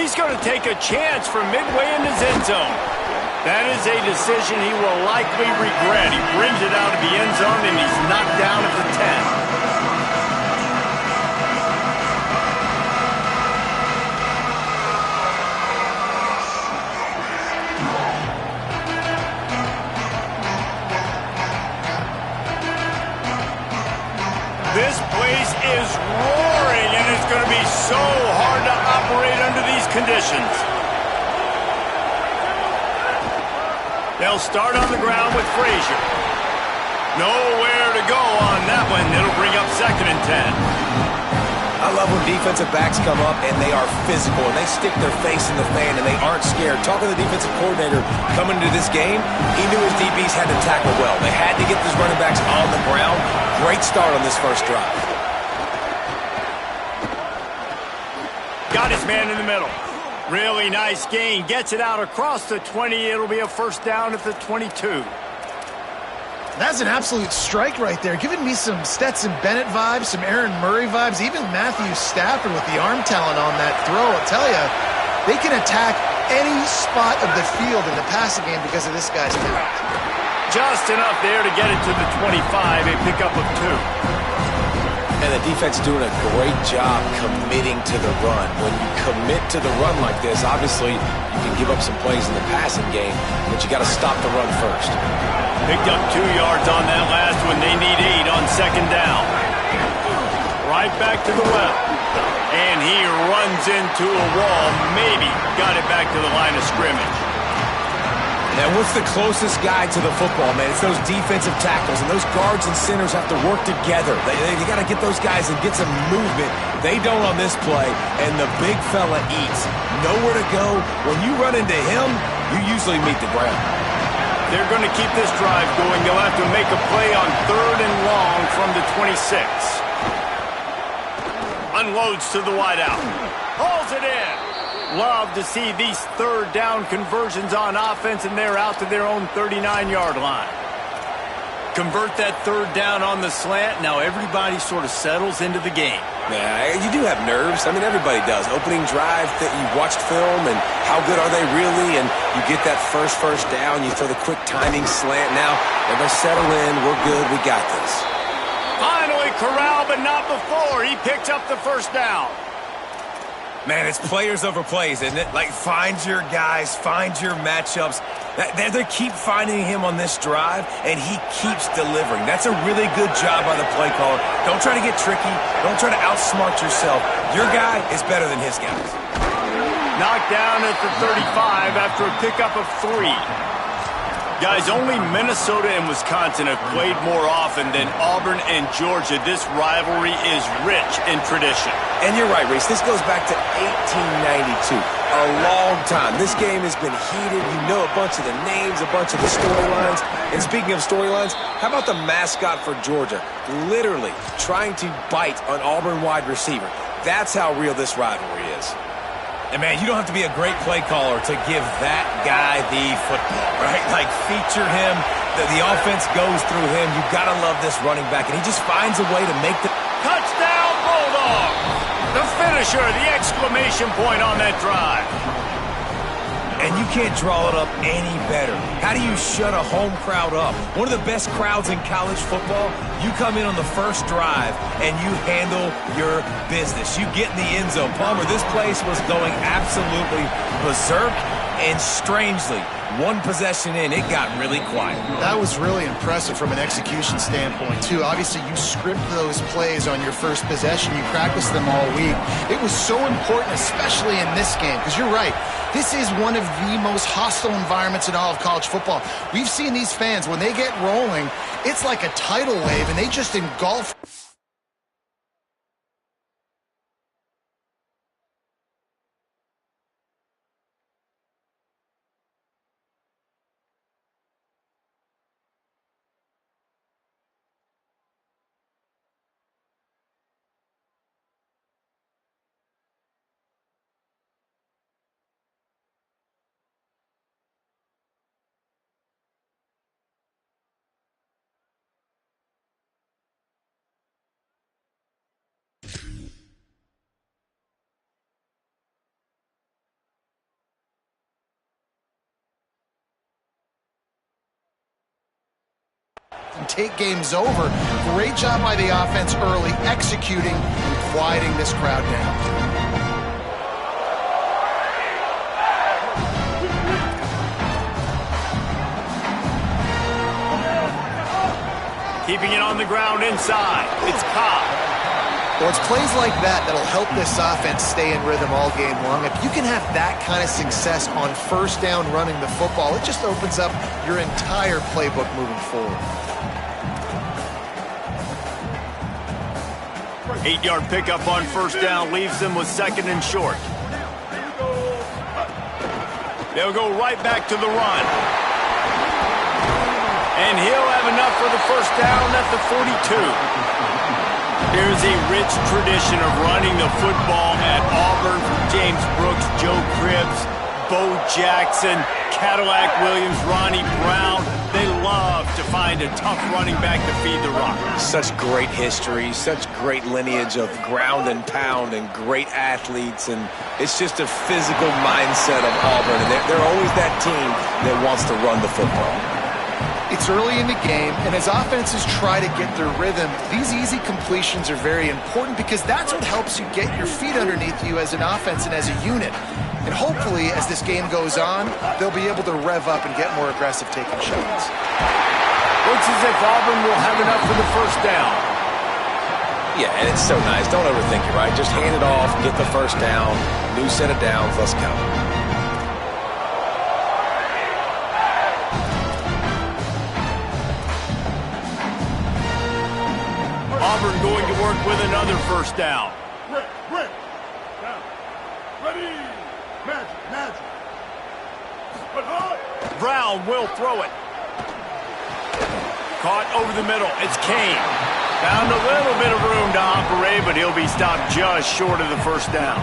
He's going to take a chance from midway in his end zone. That is a decision he will likely regret. He brings it out of the end zone, and he's knocked down at the 10. This place is roaring, and it's going to be so hard to operate under these conditions. They'll start on the ground with Frazier. Nowhere to go on that one. It'll bring up 2nd and 10. I love when defensive backs come up and they are physical and they stick their face in the fan and they aren't scared. Talking to the defensive coordinator coming into this game, he knew his DBs had to tackle well. They had to get these running backs on the ground. Great start on this first drive. Got his man in the middle. Really nice gain. Gets it out across the 20. It'll be a first down at the 22. That's an absolute strike right there. Giving me some Stetson Bennett vibes, some Aaron Murray vibes, even Matthew Stafford with the arm talent on that throw. I'll tell you, they can attack any spot of the field in the passing game because of this guy's talent. Just enough there to get it to the 25, a pickup of 2. And the defense doing a great job committing to the run. When you commit to the run like this, obviously you can give up some plays in the passing game, but you got to stop the run first. Picked up 2 yards on that last one. They need 8 on 2nd down. Right back to the well. And he runs into a wall. Maybe got it back to the line of scrimmage. And what's the closest guy to the football, man? It's those defensive tackles, and those guards and centers have to work together. They got to get those guys and get some movement. They don't on this play, and the big fella eats. Nowhere to go. When you run into him, you usually meet the ground. They're going to keep this drive going. They'll have to make a play on 3rd and long from the 26. Unloads to the wideout. Hauls it in. Love to see these 3rd down conversions on offense, and they're out to their own 39-yard line. Convert that 3rd down on the slant. Now everybody sort of settles into the game. Yeah, you do have nerves. I mean, everybody does. Opening drive, that you watched film, and how good are they really? And you get that first down, you throw the quick timing slant. Now, everybody settle in. We're good. We got this. Finally corralled, but not before. He picks up the 1st down. Man, it's players over plays, isn't it? Like, find your guys, find your matchups. They keep finding him on this drive, and he keeps delivering. That's a really good job by the play caller. Don't try to get tricky. Don't try to outsmart yourself. Your guy is better than his guys. Knocked down at the 35 after a pickup of 3. Guys, only Minnesota and Wisconsin have played more often than Auburn and Georgia. This rivalry is rich in tradition. And you're right, Reese. This goes back to 1892. A long time. This game has been heated. You know a bunch of the names, a bunch of the storylines. And speaking of storylines, how about the mascot for Georgia? Literally trying to bite an Auburn wide receiver. That's how real this rivalry is. And, man, you don't have to be a great play caller to give that guy the football, right? Like, feature him. The offense goes through him. You've got to love this running back. And he just finds a way to make the... Touchdown, Bulldogs! The finisher, the exclamation point on that drive. And you can't draw it up any better. How do you shut a home crowd up? One of the best crowds in college football, you come in on the first drive and you handle your business. You get in the end zone. Palmer, this place was going absolutely berserk, and strangely, one possession in, it got really quiet. That was really impressive from an execution standpoint, too. Obviously, you script those plays on your first possession. You practice them all week. It was so important, especially in this game, because you're right. This is one of the most hostile environments in all of college football. We've seen these fans, when they get rolling, it's like a tidal wave, and they just engulf take games over. Great job by the offense early, executing and quieting this crowd down. Keeping it on the ground inside. It's Cobb. Well, it's plays like that that'll help this offense stay in rhythm all game long. If you can have that kind of success on first down running the football, it just opens up your entire playbook moving forward. 8-yard pickup on first down leaves them with second and short. They'll go right back to the run. And he'll have enough for the first down at the 42. Here's a rich tradition of running the football at Auburn from James Brooks, Joe Cribbs, Bo Jackson, Cadillac Williams, Ronnie Brown. They love to find a tough running back to feed the rock. Such great history, such great lineage of ground and pound and great athletes, and it's just a physical mindset of Auburn, and they're always that team that wants to run the football. It's early in the game, and as offenses try to get their rhythm, these easy completions are very important because that's what helps you get your feet underneath you as an offense and as a unit. And hopefully, as this game goes on, they'll be able to rev up and get more aggressive taking shots. Looks as if Auburn will have enough for the first down. Yeah, and it's so nice. Don't overthink it, right? Just hand it off, get the first down, new set of downs, let's go. Auburn going to work with another first down. Brown will throw it. Caught over the middle. It's Kane. Found a little bit of room to operate, but he'll be stopped just short of the first down.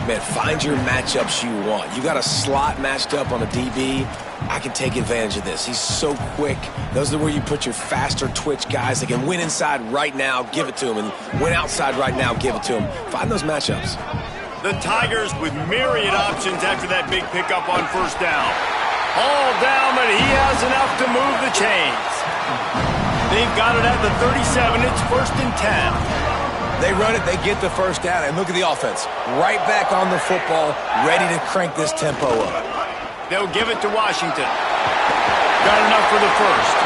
Man, find your matchups you want. You got a slot matched up on a DB. I can take advantage of this. He's so quick. Those are where you put your faster twitch guys that can win inside right now, give it to him, and win outside right now, give it to him. Find those matchups. The Tigers with myriad options after that big pickup on first down. All down, but he has enough to move the chains. They've got it at the 37. It's 1st and 10. They run it, they get the first down, and look at the offense. Right back on the football, ready to crank this tempo up. They'll give it to Washington. Got enough for the first.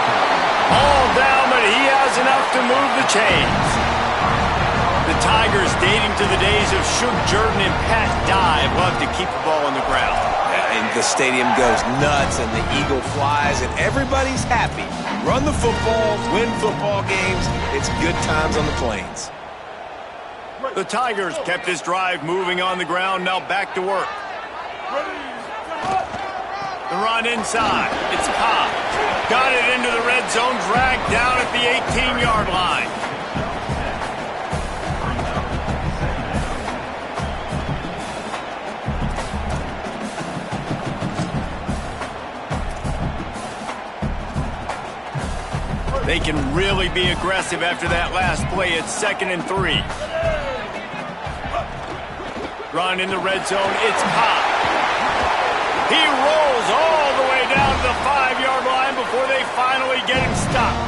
All down, but he has enough to move the chains. The Tigers, dating to the days of Shug Jordan and Pat Dye, love to keep the ball on the ground. And the stadium goes nuts, and the eagle flies, and everybody's happy. Run the football, win football games. It's good times on the plains. The Tigers kept this drive moving on the ground, now back to work. The run inside. It's Cobb. Got it into the red zone, dragged down at the 18-yard line. They can really be aggressive after that last play. It's 2nd and 3. Run in the red zone. It's Cobb. He rolls all the way down to the 5-yard line before they finally get him stopped.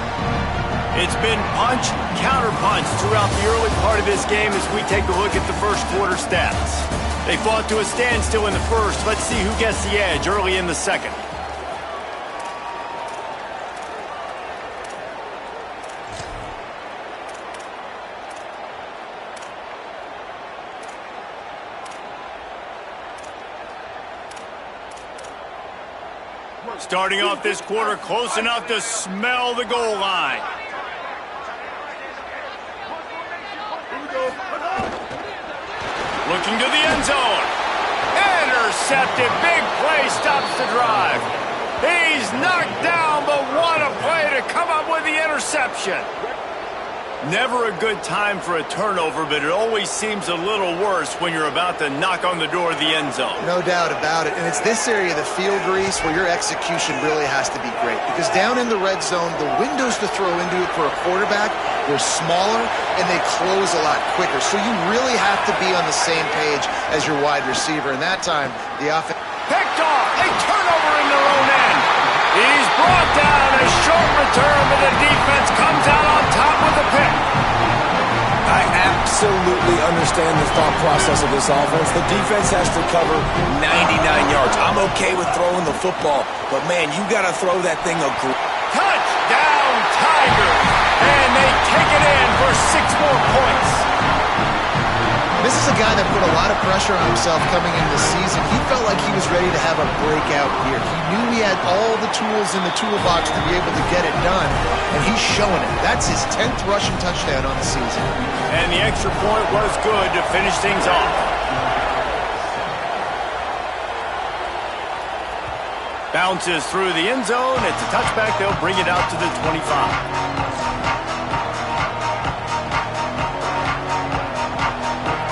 It's been punch, counter-punch throughout the early part of this game as we take a look at the first quarter stats. They fought to a standstill in the first. Let's see who gets the edge early in the second. Starting off this quarter close enough to smell the goal line. Looking to the end zone. Intercepted. Big play stops the drive. He's knocked down, but what a play to come up with the interception. Never a good time for a turnover, but it always seems a little worse when you're about to knock on the door of the end zone. No doubt about it. And it's this area of the field, Reese, where your execution really has to be great. Because down in the red zone, the windows to throw into it for a quarterback, they're smaller and they close a lot quicker. So you really have to be on the same page as your wide receiver. And that time, the offense... Picked off. A turnover in their own end. He's brought down. A short return, but absolutely understand the thought process of this offense. The defense has to cover 99 yards. I'm okay with throwing the football, but, man, you got to throw that thing a touchdown, Tigers! And they take it in for 6 more points. This is a guy that put a lot of pressure on himself coming into the season. He felt like he was ready to have a breakout year. He knew he had all the tools in the toolbox to be able to get it done, and he's showing it. That's his 10th rushing touchdown on the season. And the extra point was good to finish things off. Bounces through the end zone. It's a touchback. They'll bring it out to the 25.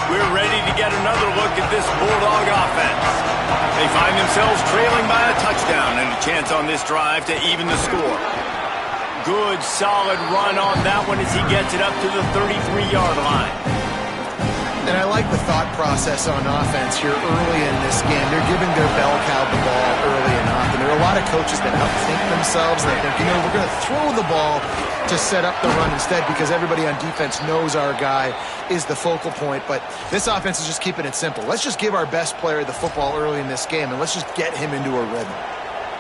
We're ready to get another look at this Bulldog offense. They find themselves trailing by a touchdown and a chance on this drive to even the score. Good, solid run on that one as he gets it up to the 33-yard line. And I like the thought process on offense here early in this game. They're giving their bell cow the ball early enough. And there are a lot of coaches that outthink themselves. They think, we're going to throw the ball to set up the run instead because everybody on defense knows our guy is the focal point. But this offense is just keeping it simple. Let's just give our best player the football early in this game, and let's just get him into a rhythm.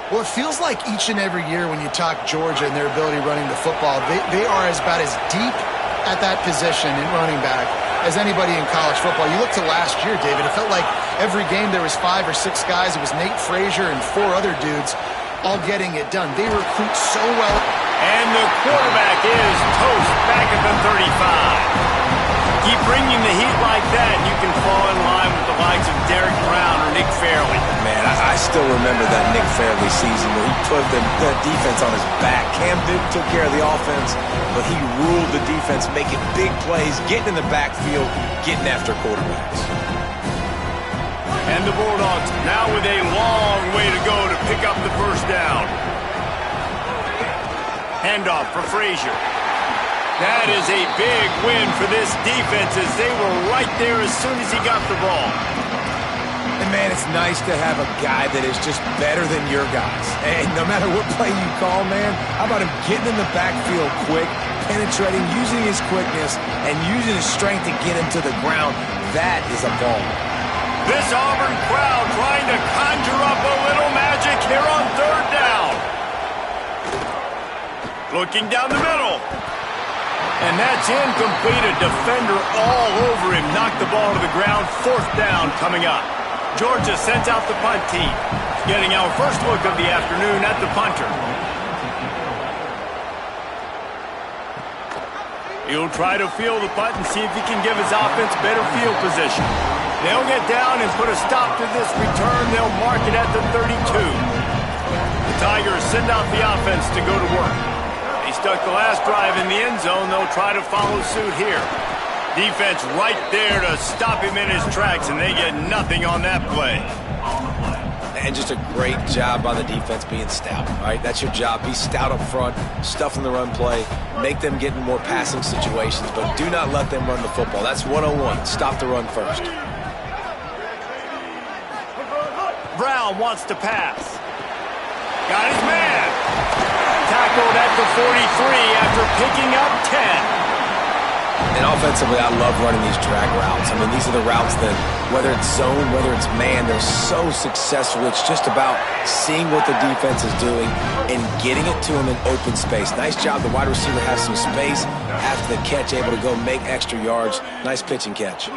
Well, it feels like each and every year when you talk Georgia and their ability running the football, they are about as deep at that position in running back as anybody in college football. You look to last year, David, it felt like every game there was 5 or 6 guys. It was Nate Frazier and 4 other dudes all getting it done. They recruit so well. And the quarterback is toast back at the 35. Keep bringing the heat like that, and you can fall in line with the likes of Derek Brown or Nick Fairley. Man, I still remember that Nick Fairley season where he put the defense on his back. Cam Newton took care of the offense, but he ruled the defense, making big plays, getting in the backfield, getting after quarterbacks. And the Bulldogs now with a long way to go to pick up the first down. Handoff for Frazier. That is a big win for this defense as they were right there as soon as he got the ball. And, man, it's nice to have a guy that is just better than your guys. And no matter what play you call, man, how about him getting in the backfield quick, penetrating, using his quickness, and using his strength to get him to the ground. That is a ball. This Auburn crowd trying to conjure up a little magic here on third down. Looking down the middle. And that's incomplete. A defender all over him. Knocked the ball to the ground. Fourth down coming up. Georgia sends out the punt team. Getting our first look of the afternoon at the punter. He'll try to field the punt and see if he can give his offense better field position. They'll get down and put a stop to this return. They'll mark it at the 32. The Tigers send out the offense to go to work. He stuck the last drive in the end zone. They'll try to follow suit here. Defense right there to stop him in his tracks, and they get nothing on that play. And just a great job by the defense being stout, right? That's your job. Be stout up front, stuff in the run play, make them get in more passing situations, but do not let them run the football. That's 101. Stop the run first. Brown wants to pass. Got his man. Tackled at the 43 after picking up 10. And offensively, I love running these drag routes. I mean, these are the routes that, whether it's zone, whether it's man, they're so successful. It's just about seeing what the defense is doing and getting it to them in open space. Nice job. The wide receiver has some space after the catch, able to go make extra yards. Nice pitch and catch.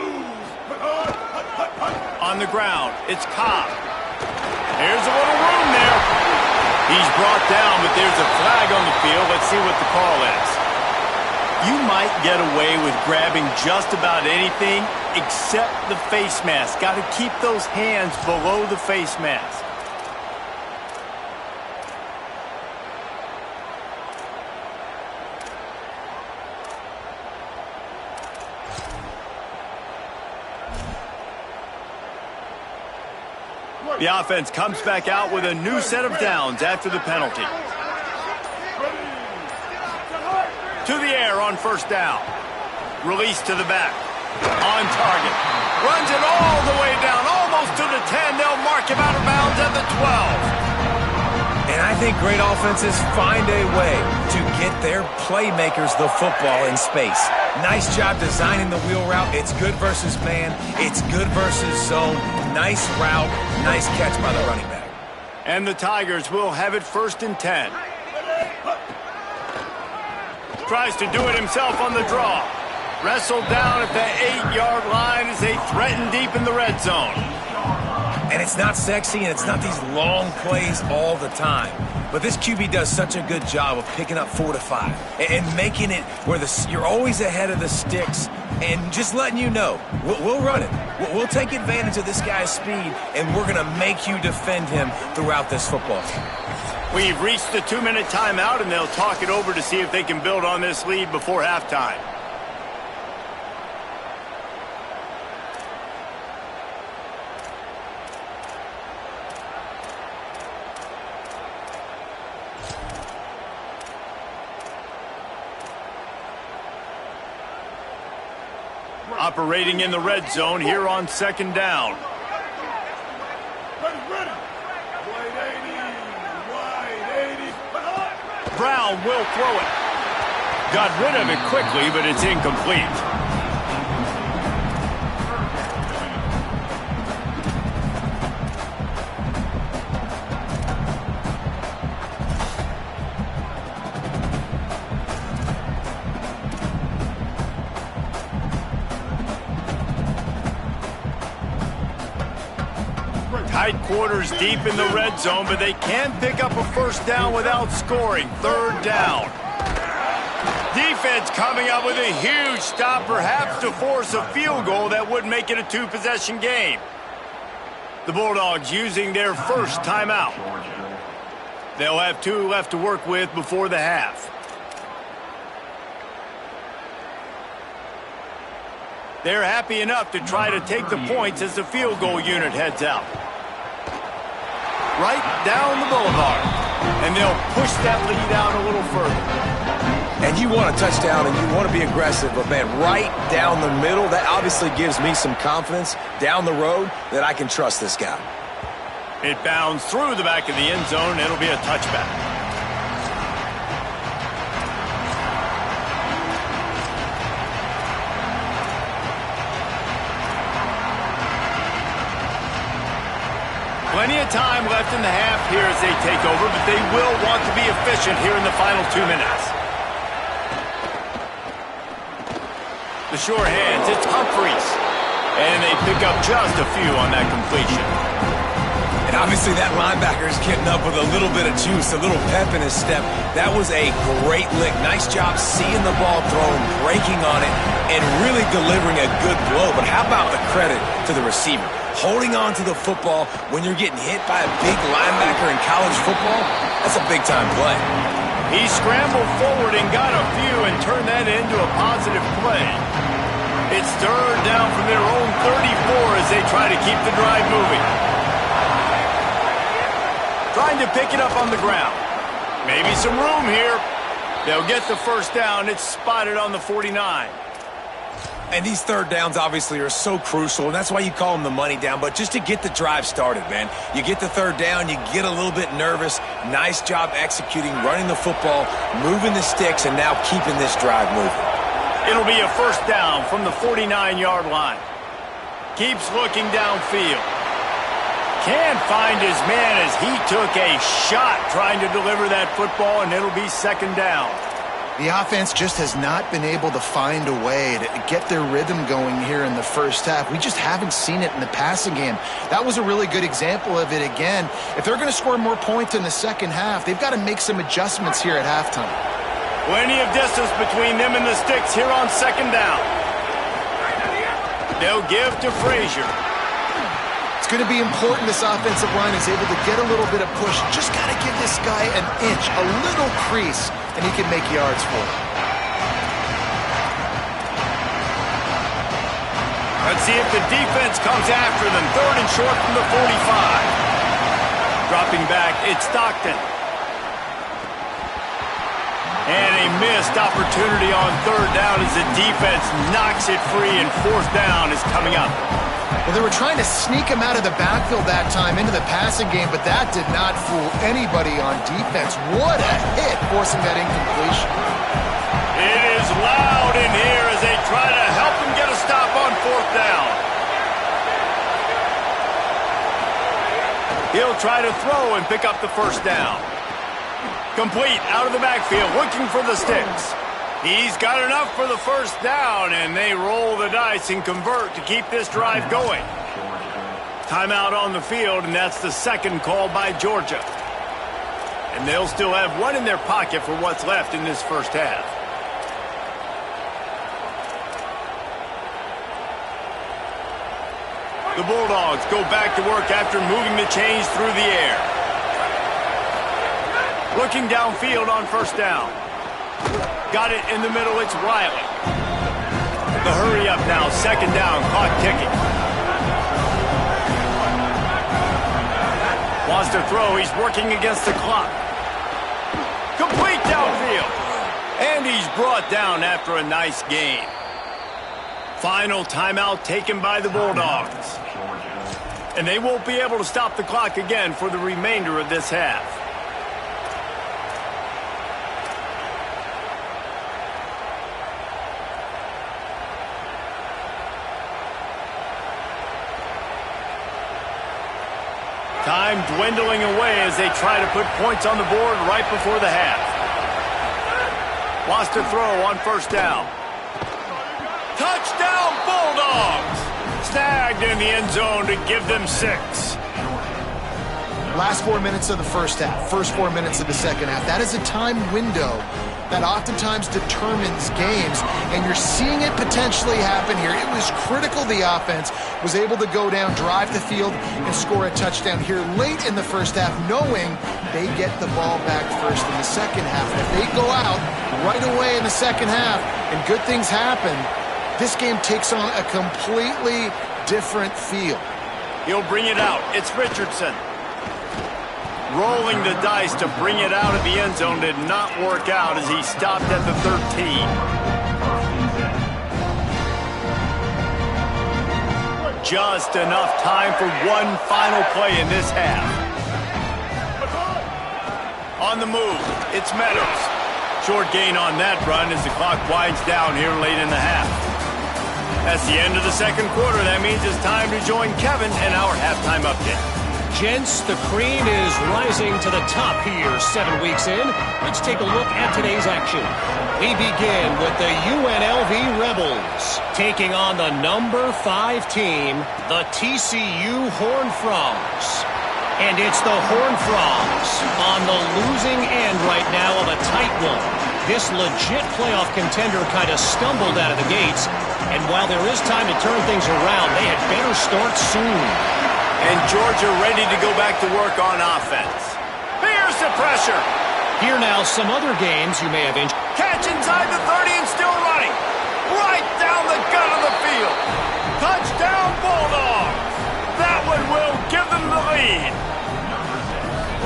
On the ground, it's Cobb. There's a little room there. He's brought down, but there's a flag on the field. Let's see what the call is. You might get away with grabbing just about anything except the face mask. Got to keep those hands below the face mask. The offense comes back out with a new set of downs after the penalty. To the air on first down. Release to the back. On target. Runs it all the way down, almost to the 10. They'll mark him out of bounds at the 12. And I think great offenses find a way to get their playmakers the football in space. Nice job designing the wheel route. It's good versus man. It's good versus zone. Nice route. Nice catch by the running back. And the Tigers will have it 1st and 10. Tries to do it himself on the draw. Wrestled down at the 8-yard line as they threaten deep in the red zone. And it's not sexy, and it's not these long plays all the time. But this QB does such a good job of picking up 4 to 5 and making it where you're always ahead of the sticks and just letting you know, we'll run it. We'll take advantage of this guy's speed, and we're going to make you defend him throughout this football game. We've reached the 2-minute timeout, and they'll talk it over to see if they can build on this lead before halftime. Operating in the red zone here on 2nd down. Brown will throw it. Got rid of it quickly, but it's incomplete. Tight quarters deep in the red zone, but they can pick up a 1st down without scoring. 3rd down. Defense coming up with a huge stop, perhaps to force a field goal that would make it a 2-possession game. The Bulldogs using their 1st timeout. They'll have 2 left to work with before the half. They're happy enough to try to take the points as the field goal unit heads out. Right down the boulevard. And they'll push that lead out a little further. And you want a touchdown and you want to be aggressive, but man, right down the middle, that obviously gives me some confidence down the road that I can trust this guy. It bounds through the back of the end zone. It'll be a touchback. Plenty of time left in the half here as they take over, but they will want to be efficient here in the final 2 minutes. The sure hands, it's Humphreys. And they pick up just a few on that completion. And obviously that linebacker is getting up with a little bit of juice, a little pep in his step. That was a great lick. Nice job seeing the ball thrown, breaking on it, and really delivering a good blow. But how about the credit to the receiver? Holding on to the football when you're getting hit by a big linebacker in college football, that's a big-time play. He scrambled forward and got a few and turned that into a positive play. It's 3rd down from their own 34 as they try to keep the drive moving. Trying to pick it up on the ground. Maybe some room here. They'll get the 1st down. It's spotted on the 49. And these 3rd downs obviously are so crucial, and that's why you call them the money down. But just to get the drive started, man, you get the 3rd down, you get a little bit nervous. Nice job executing, running the football, moving the sticks, and now keeping this drive moving. It'll be a 1st down from the 49-yard line. Keeps looking downfield. Can't find his man as he took a shot trying to deliver that football, and it'll be 2nd down. The offense just has not been able to find a way to get their rhythm going here in the 1st half. We just haven't seen it in the passing game. That was a really good example of it again. If they're going to score more points in the 2nd half, they've got to make some adjustments here at halftime. Plenty of distance between them and the sticks here on 2nd down. They'll give to Frazier. It's going to be important this offensive line is able to get a little bit of push. Just got to give this guy an inch, a little crease, and he can make yards for it. Let's see if the defense comes after them. 3rd and short from the 45. Dropping back, it's Stockton. And a missed opportunity on 3rd down as the defense knocks it free, and 4th down is coming up. Well, they were trying to sneak him out of the backfield that time into the passing game, but that did not fool anybody on defense. What a hit, forcing that incompletion. It is loud in here as they try to help him get a stop on 4th down. He'll try to throw and pick up the 1st down. Complete out of the backfield, looking for the sticks. He's got enough for the 1st down, and they roll the dice and convert to keep this drive going. Timeout on the field, and that's the 2nd call by Georgia. And they'll still have one in their pocket for what's left in this 1st half. The Bulldogs go back to work after moving the chains through the air. Looking downfield on 1st down. Got it in the middle, it's Riley. The hurry up now, 2nd down, clock ticking. Wants to throw, he's working against the clock. Complete downfield. And he's brought down after a nice game. Final timeout taken by the Bulldogs. And they won't be able to stop the clock again for the remainder of this half. Time dwindling away as they try to put points on the board right before the half. Wants to throw on 1st down. Touchdown Bulldogs! Snagged in the end zone to give them 6. Last 4 minutes of the 1st half, first 4 minutes of the 2nd half. That is a time window that oftentimes determines games, and you're seeing it potentially happen here. It was critical the offense was able to go down, drive the field, and score a touchdown here late in the 1st half, knowing they get the ball back first in the 2nd half. And if they go out right away in the 2nd half and good things happen, this game takes on a completely different feel. He'll bring it out. It's Richardson. Rolling the dice to bring it out of the end zone did not work out as he stopped at the 13. Just enough time for one final play in this half. On the move, it's Meadows. Short gain on that run as the clock winds down here late in the half. That's the end of the 2nd quarter. That means it's time to join Kevin in our halftime update. Gents, the cream is rising to the top here 7 weeks in. Let's take a look at today's action. We begin with the UNLV Rebels taking on the number 5 team, the TCU Horned Frogs. And it's the Horned Frogs on the losing end right now of a tight one. This legit playoff contender kind of stumbled out of the gates. And while there is time to turn things around, they had better start soon. And Georgia ready to go back to work on offense. Here's the pressure. Here now, some other games you may have enjoyed. Catch inside the 30 and still running. Right down the gut of the field. Touchdown Bulldogs. That one will give them the lead.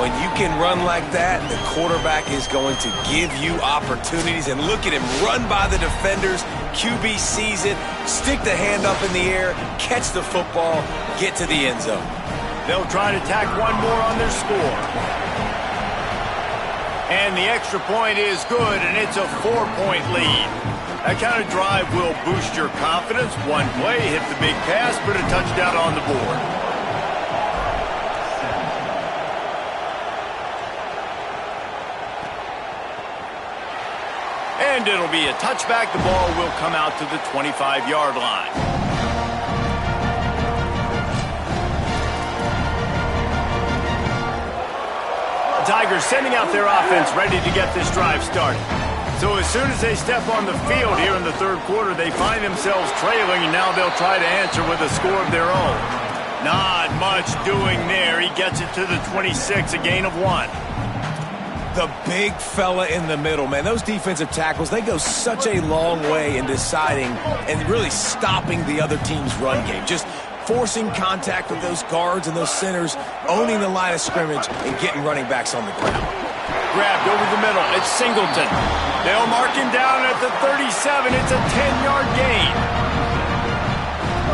When you can run like that, the quarterback is going to give you opportunities. And look at him run by the defenders. QB sees it, stick the hand up in the air, catch the football, get to the end zone. They'll try to tack one more on their score. And the extra point is good, and it's a 4-point lead. That kind of drive will boost your confidence. One play, hit the big pass, put a touchdown on the board. And it'll be a touchback. The ball will come out to the 25-yard line. The Tigers sending out their offense ready to get this drive started. So as soon as they step on the field here in the 3rd quarter, they find themselves trailing, and now they'll try to answer with a score of their own. Not much doing there. He gets it to the 26, a gain of 1. The big fella in the middle, man. Those defensive tackles, they go such a long way in deciding and really stopping the other team's run game. Just forcing contact with those guards and those centers, owning the line of scrimmage, and getting running backs on the ground. Grabbed over the middle. It's Singleton. They'll mark him down at the 37. It's a 10-yard gain.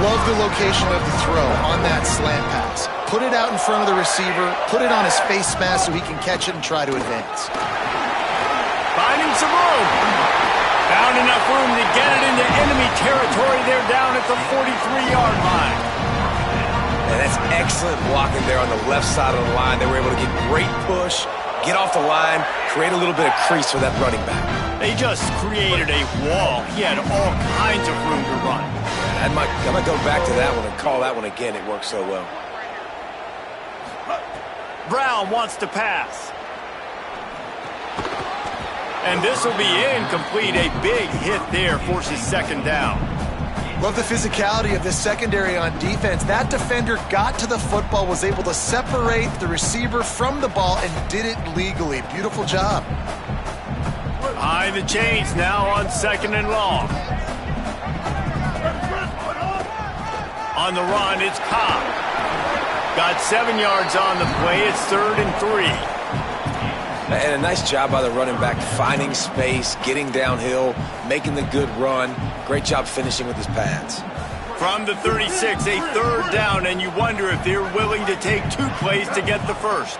Love the location of the throw on that slant pass. Put it out in front of the receiver, put it on his face mask so he can catch it and try to advance. Finding some room. Found enough room to get it into enemy territory. They're down at the 43-yard line. And that's excellent blocking there on the left side of the line. They were able to get great push, get off the line, create a little bit of crease for that running back. They just created a wall. He had all kinds of room to run. I might go back to that one and call that one again. It worked so well. Brown wants to pass. And this will be incomplete. A big hit there forces second down. Love the physicality of this secondary on defense. That defender got to the football, was able to separate the receiver from the ball, and did it legally. Beautiful job. Behind the chains now on second and long. On the run, it's Cobb. Got 7 yards on the play. It's 3rd and 3. And a nice job by the running back, finding space, getting downhill, making the good run. Great job finishing with his pads. From the 36, a 3rd down, and you wonder if they're willing to take 2 plays to get the first.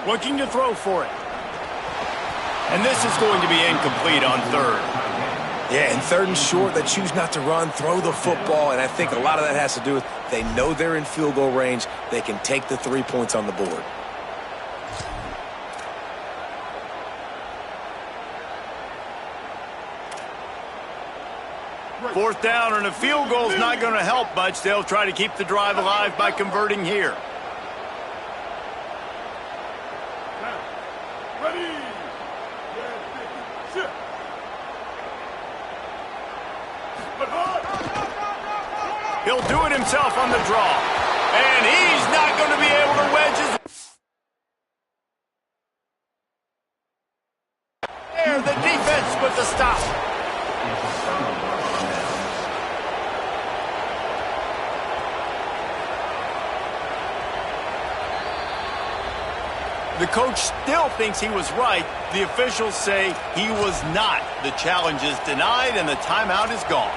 Looking to throw for it. And this is going to be incomplete on 3rd. Yeah, and 3rd and short, they choose not to run, throw the football, and I think a lot of that has to do with they know they're in field goal range. They can take the 3 points on the board. Fourth down, and a field goal is not going to help much. They'll try to keep the drive alive by converting here. He'll do it himself on the draw. And he's not going to be able to wedge his... There, the defense with the stop. The coach still thinks he was right. The officials say he was not. The challenge is denied and the timeout is gone.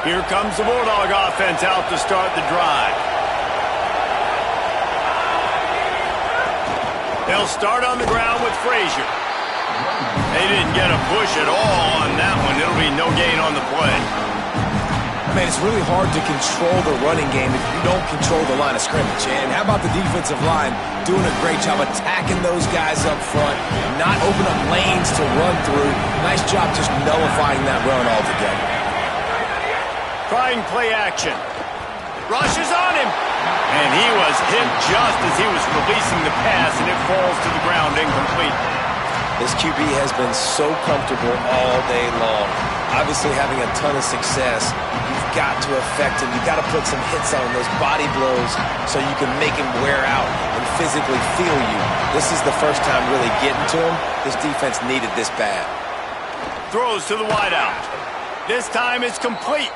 Here comes the Bulldog offense out to start the drive. They'll start on the ground with Frazier. They didn't get a push at all on that one. It'll be no gain on the play. Man, it's really hard to control the running game if you don't control the line of scrimmage. And how about the defensive line doing a great job attacking those guys up front, not open up lanes to run through. Nice job just nullifying that run altogether. Trying play action. Rushes on him. And he was hit just as he was releasing the pass, and it falls to the ground incomplete. This QB has been so comfortable all day long. Obviously having a ton of success. You've got to affect him. You've got to put some hits on him, those body blows, so you can make him wear out and physically feel you. This is the first time really getting to him. This defense needed this bad. Throws to the wideout. This time it's complete.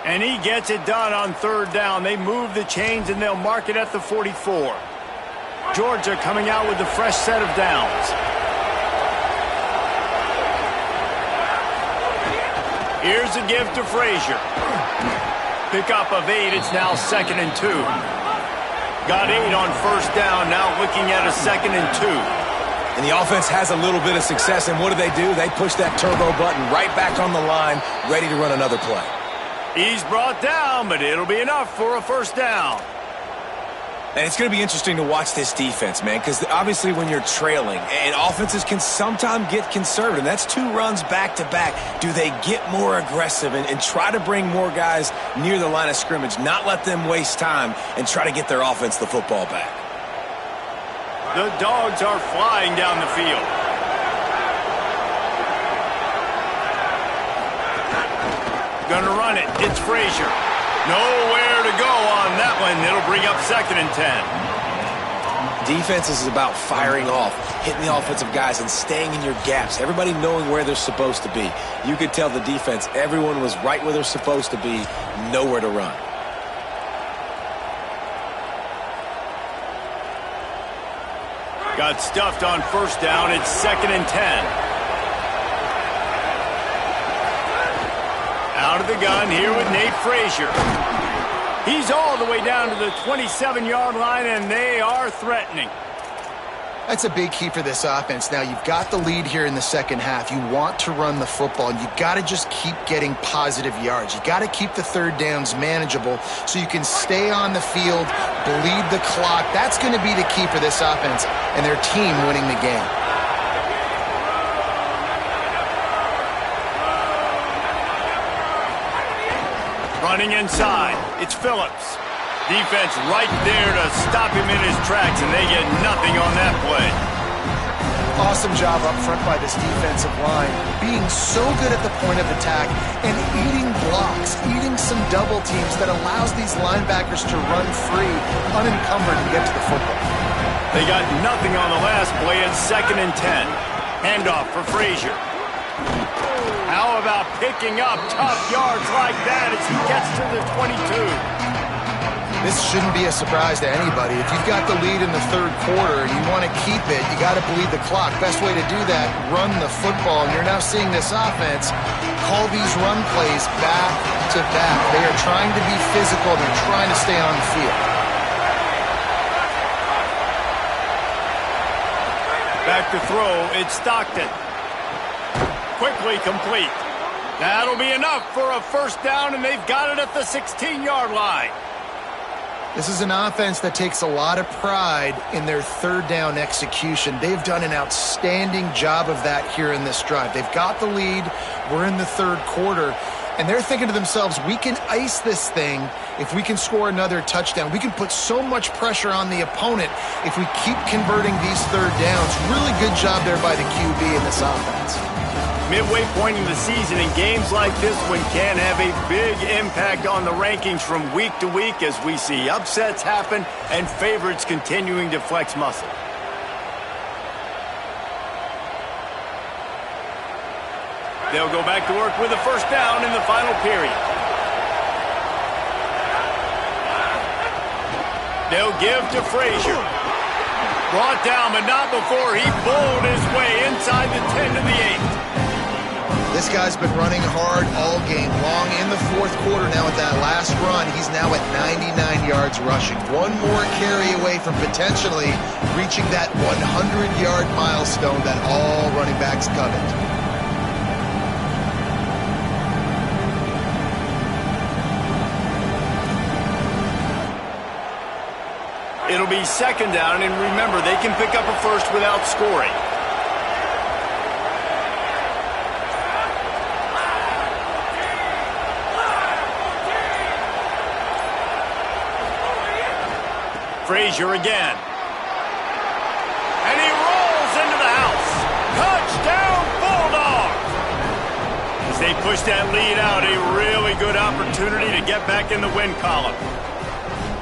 And he gets it done on 3rd down. They move the chains and they'll mark it at the 44. Georgia coming out with a fresh set of downs. Here's a give to Frazier. Pickup of 8. It's now 2nd and 2. Got 8 on 1st down. Now looking at a 2nd and 2. And the offense has a little bit of success, and what do? They push that turbo button right back on the line, ready to run another play. He's brought down, but it'll be enough for a 1st down. And it's going to be interesting to watch this defense, man, because obviously when you're trailing, and offenses can sometimes get conservative. That's 2 runs back-to-back. Do they get more aggressive and try to bring more guys near the line of scrimmage, not let them waste time, and try to get their offense the football back? The Dogs are flying down the field. Gonna run it. It's Frazier. Nowhere to go on that one. It'll bring up 2nd and 10. Defense is about firing off, hitting the offensive guys, and staying in your gaps. Everybody knowing where they're supposed to be. You could tell the defense, everyone was right where they're supposed to be, nowhere to run. Got stuffed on first down. It's 2nd and 10. Out of the gun here with Nate Frazier. He's all the way down to the 27-yard line, and they are threatening. That's a big key for this offense. Now, you've got the lead here in the second half. You want to run the football, and you've got to just keep getting positive yards. You've got to keep the third downs manageable so you can stay on the field, bleed the clock. That's going to be the key for this offense and their team winning the game. Running inside, it's Phillips. Defense right there to stop him in his tracks, and they get nothing on that play. Awesome job up front by this defensive line, being so good at the point of attack and eating blocks, eating some double teams that allows these linebackers to run free, unencumbered, and get to the football. They got nothing on the last play. It's 2nd and 10. Handoff for Frazier. How about picking up tough yards like that as he gets to the 22? This shouldn't be a surprise to anybody. If you've got the lead in the third quarter and you want to keep it, you got to bleed the clock. Best way to do that, run the football. And you're now seeing this offense call these run plays back to back. They are trying to be physical. They're trying to stay on the field. Back to throw, it's Stockton. Quickly complete. That'll be enough for a first down, and they've got it at the 16-yard line. This is an offense that takes a lot of pride in their third down execution. They've done an outstanding job of that here in this drive. They've got the lead. We're in the third quarter. And they're thinking to themselves, we can ice this thing if we can score another touchdown. We can put so much pressure on the opponent if we keep converting these third downs. Really good job there by the QB in this offense. Midway point in the season, and games like this one can have a big impact on the rankings from week to week as we see upsets happen and favorites continuing to flex muscle. They'll go back to work with a first down in the final period. They'll give to Frazier. Brought down, but not before he bowled his way inside the 10 to the 8. This guy's been running hard all game long in the fourth quarter. Now with that last run, he's now at 99 yards rushing. One more carry away from potentially reaching that 100-yard milestone that all running backs covet. It'll be second down, and remember, they can pick up a first without scoring. Frazier again. And he rolls into the house. Touchdown, Bulldogs! As they push that lead out, a really good opportunity to get back in the win column.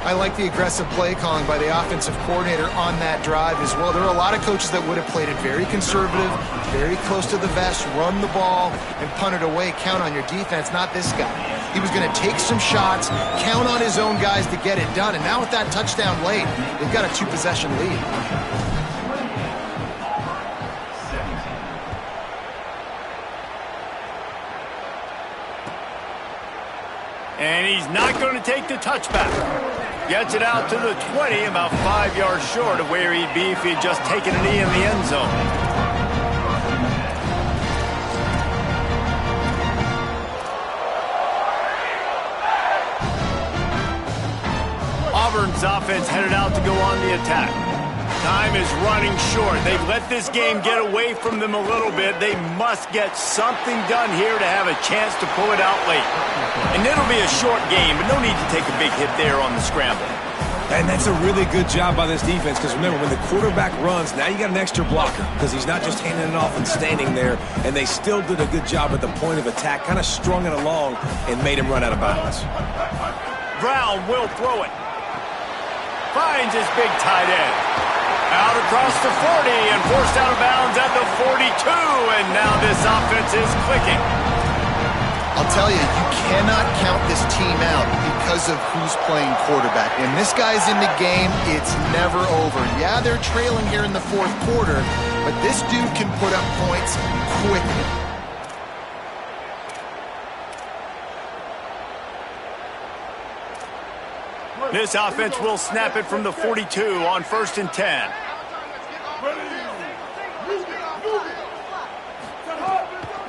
I like the aggressive play calling by the offensive coordinator on that drive as well. There are a lot of coaches that would have played it very conservative, very close to the vest, run the ball, and punt it away. Count on your defense, not this guy. He was going to take some shots, count on his own guys to get it done. And now with that touchdown late, they've got a two-possession lead. And he's not going to take the touchback. Gets it out to the 20, about 5 yards short of where he'd be if he'd just taken a knee in the end zone. Auburn's offense headed out to go on the attack. Time is running short. They've let this game get away from them a little bit. They must get something done here to have a chance to pull it out late. And it'll be a short game, but no need to take a big hit there on the scramble. And that's a really good job by this defense because, remember, when the quarterback runs, now you got an extra blocker because he's not just handing it off and standing there, and they still did a good job at the point of attack, kind of strung it along and made him run out of bounds. Brown will throw it. Finds his big tight end. Out across the 40 and forced out of bounds at the 42, and now this offense is clicking. I'll tell you, you cannot count this team out because of who's playing quarterback. When this guy's in the game, it's never over. Yeah, they're trailing here in the fourth quarter, but this dude can put up points quickly. This offense will snap it from the 42 on 1st and 10.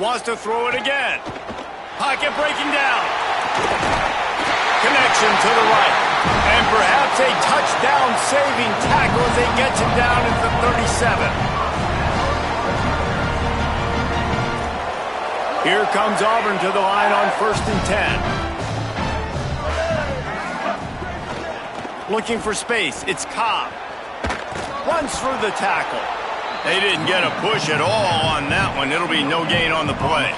Wants to throw it again. Pocket breaking down. Connection to the right. And perhaps a touchdown-saving tackle as they get him down at the 37. Here comes Auburn to the line on 1st and 10. Looking for space. It's Cobb. Runs through the tackle. They didn't get a push at all on that one. It'll be no gain on the play.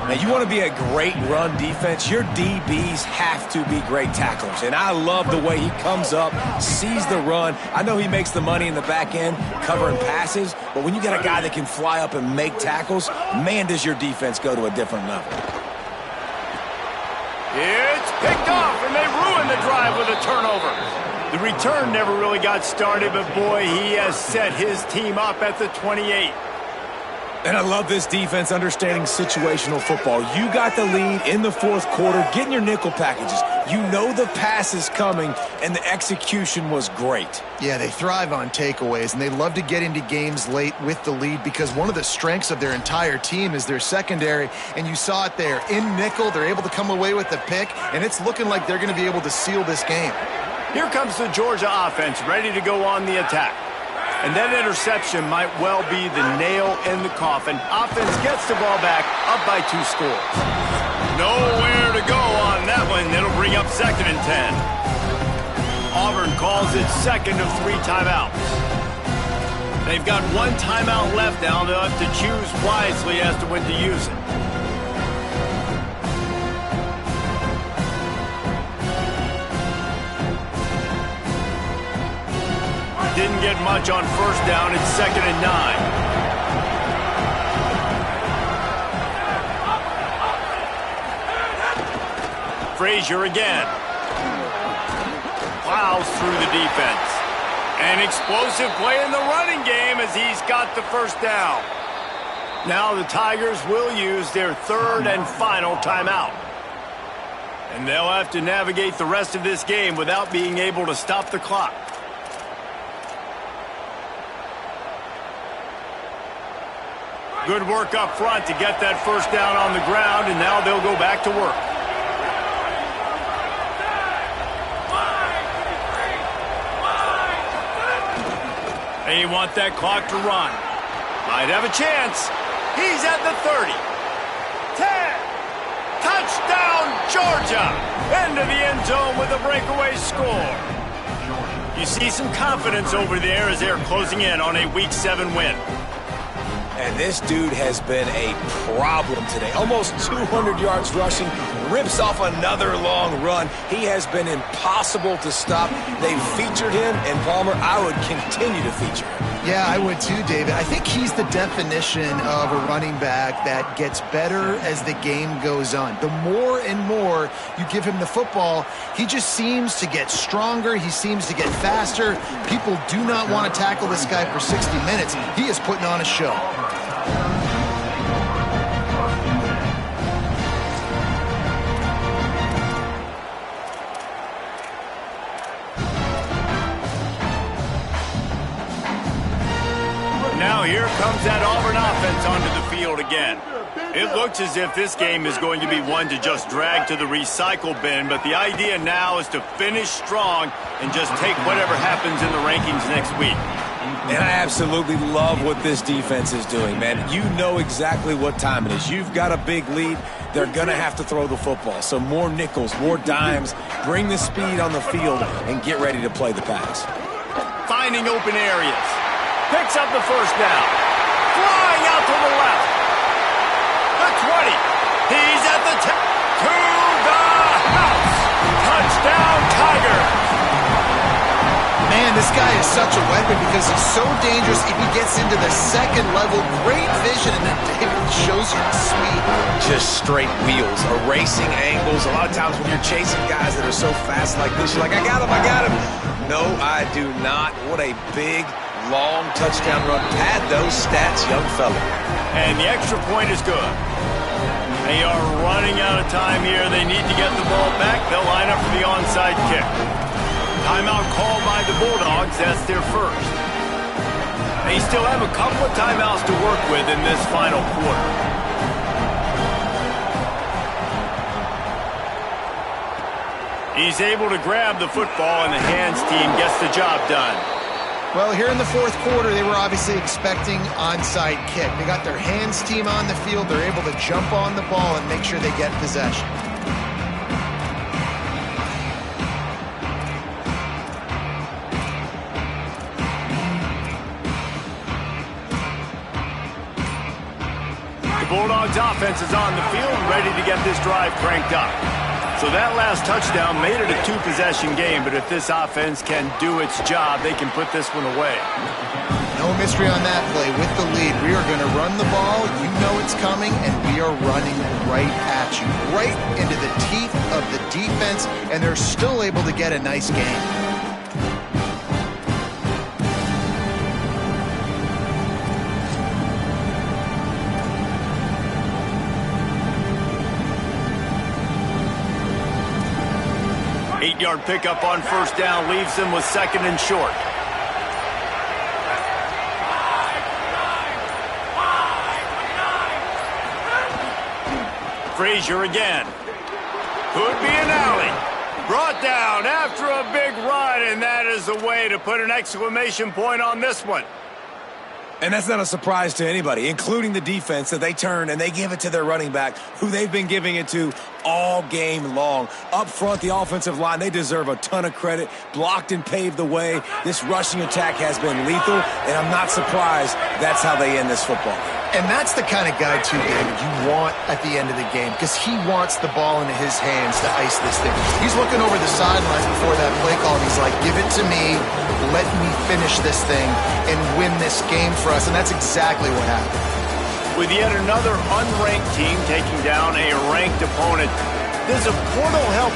Now, you want to be a great run defense, your DBs have to be great tacklers. And I love the way he comes up, sees the run. I know he makes the money in the back end covering passes, but when you got a guy that can fly up and make tackles, man, does your defense go to a different level. It's picked off, and they ruin the drive with a turnover. The return never really got started, but boy, he has set his team up at the 28. And I love this defense understanding situational football. You got the lead in the fourth quarter, getting your nickel packages. You know the pass is coming, and the execution was great. Yeah, they thrive on takeaways, and they love to get into games late with the lead because one of the strengths of their entire team is their secondary, and you saw it there. In nickel, they're able to come away with the pick, and it's looking like they're going to be able to seal this game. Here comes the Georgia offense, ready to go on the attack. And that interception might well be the nail in the coffin. Offense gets the ball back, up by 2 scores. Nowhere to go on that one. It'll bring up 2nd and 10. Auburn calls it 2nd of 3 timeouts. They've got 1 timeout left now. They'll have to choose wisely as to when to use it. Didn't get much on 1st down. It's 2nd and 9. Frazier again. Plows through the defense. An explosive play in the running game as he's got the 1st down. Now the Tigers will use their 3rd and final timeout. And they'll have to navigate the rest of this game without being able to stop the clock. Good work up front to get that 1st down on the ground, and now they'll go back to work. They want that clock to run. Might have a chance. He's at the 30. 10. Touchdown, Georgia. Into the end zone with a breakaway score. You see some confidence over there as they're closing in on a Week 7 win. And this dude has been a problem today. Almost 200 yards rushing, rips off another long run. He has been impossible to stop. They've featured him, and Palmer, I would continue to feature him. Yeah, I would too, David. I think he's the definition of a running back that gets better as the game goes on. The more and more you give him the football, he just seems to get stronger. He seems to get faster. People do not want to tackle this guy for 60 minutes. He is putting on a show. Now here comes that Auburn offense onto the field again. It looks as if this game is going to be one to just drag to the recycle bin, but the idea now is to finish strong and just take whatever happens in the rankings next week. And I absolutely love what this defense is doing, man. You know exactly what time it is. You've got a big lead. They're going to have to throw the football. So more nickels, more dimes, bring the speed on the field, and get ready to play the pass. Finding open areas. Picks up the 1st down. Flying out to the left. The 20. He's at the 10. To the house. Touchdown, Tigers. Man, This guy is such a weapon because he's so dangerous if he gets into the second level. Great vision, and then David shows you the speed. Just straight wheels, erasing angles. A lot of times when you're chasing guys that are so fast like this, you're like, I got him. No, I do not. What a big, long touchdown run. Pad those stats, young fella. And the extra point is good. They are running out of time here. They need to get the ball back. They'll line up for the onside kick. Timeout called by the Bulldogs. That's their first. They still have a couple of timeouts to work with in this final quarter. He's able to grab the football, and the hands team gets the job done. Well, here in the fourth quarter, they were obviously expecting onside kick. They got their hands team on the field. They're able to jump on the ball and make sure they get possession. The Bulldogs offense is on the field, ready to get this drive cranked up. So that last touchdown made it a two-possession game, but if this offense can do its job, they can put this one away. No mystery on that play. With the lead, we are going to run the ball. You know it's coming, and we are running right at you, right into the teeth of the defense, and they're still able to get a nice gain. Eight-yard pickup on first down leaves them with second and short. Frazier again. Could be an alley. Brought down after a big run, and that is the way to put an exclamation point on this one. And that's not a surprise to anybody, including the defense, that they turn and they give it to their running back, who they've been giving it to all game long. Up front, the offensive line, they deserve a ton of credit. Blocked and paved the way. This rushing attack has been lethal, and I'm not surprised that's how they end this football game. And that's the kind of guy, too, David, you want at the end of the game, because he wants the ball into his hands to ice this thing. He's looking over the sidelines before that play call, and he's like, give it to me, let me finish this thing and win this game for us, and that's exactly what happened. With yet another unranked team taking down a ranked opponent, does a portal help